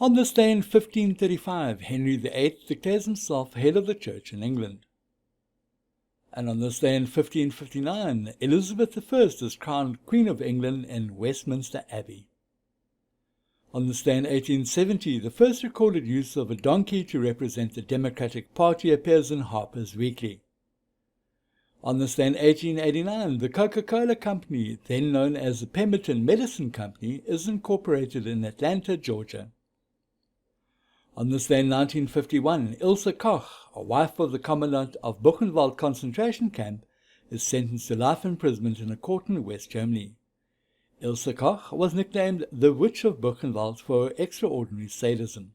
On this day in 1535, Henry VIII declares himself head of the Church in England. And on this day in 1559, Elizabeth I is crowned Queen of England in Westminster Abbey. On this day in 1870, the first recorded use of a donkey to represent the Democratic Party appears in Harper's Weekly. On this day in 1889, the Coca-Cola Company, then known as the Pemberton Medicine Company, is incorporated in Atlanta, Georgia. On this day in 1951, Ilse Koch, a wife of the commandant of Buchenwald concentration camp, is sentenced to life imprisonment in a court in West Germany. Ilse Koch was nicknamed the Witch of Buchenwald for her extraordinary sadism.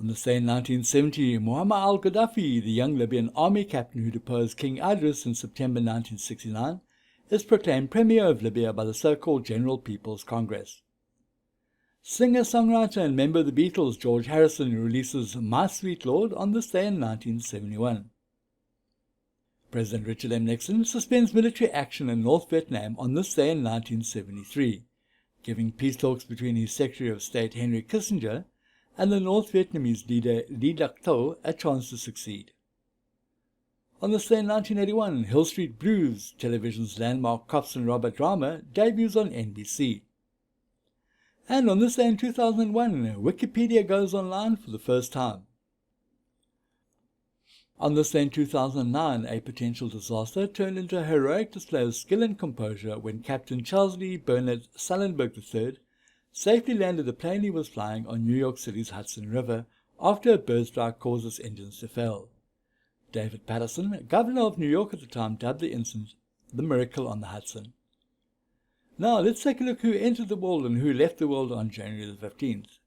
On this day in 1970, Muammar al-Qaddafi, the young Libyan army captain who deposed King Idris in September 1969, is proclaimed Premier of Libya by the so-called General People's Congress. Singer, songwriter and member of the Beatles George Harrison releases My Sweet Lord on this day in 1971. President Richard M. Nixon suspends military action in North Vietnam on this day in 1973, giving peace talks between his Secretary of State Henry Kissinger and the North Vietnamese leader Le Duc Tho a chance to succeed. On this day in 1981, Hill Street Blues, television's landmark cops and robber drama, debuts on NBC. And on this day in 2001, Wikipedia goes online for the first time. On this day in 2009, a potential disaster turned into a heroic display of skill and composure when Captain Charles Lee Bernard Sullenberg III safely landed the plane he was flying on New York City's Hudson River after a bird strike caused its engines to fail. David Patterson, governor of New York at the time, dubbed the incident the Miracle on the Hudson. Now let's take a look who entered the world and who left the world on January the 15th.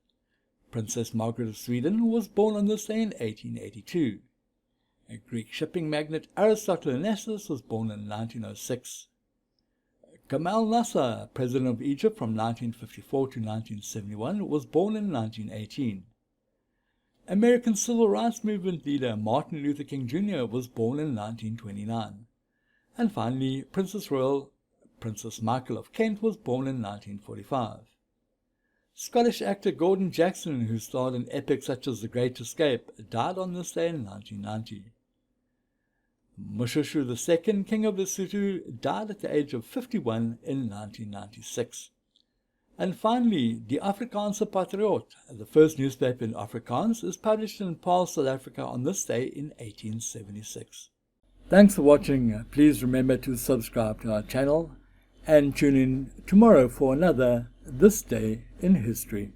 Princess Margaret of Sweden was born on this day in 1882. A Greek shipping magnate Aristotle Onassis was born in 1906. Gamal Nasser, president of Egypt from 1954 to 1971, was born in 1918. American civil rights movement leader Martin Luther King Jr. was born in 1929. And finally, Princess Michael of Kent was born in 1945. Scottish actor Gordon Jackson, who starred in epics such as The Great Escape, died on this day in 1990. Mushushu II, King of Lesotho, died at the age of 51 in 1996. And finally, Die Afrikaanse Patriot, the first newspaper in Afrikaans, is published in Paarl, South Africa on this day in 1876. Thanks for watching. Please remember to subscribe to our channel and tune in tomorrow for another This Day in History.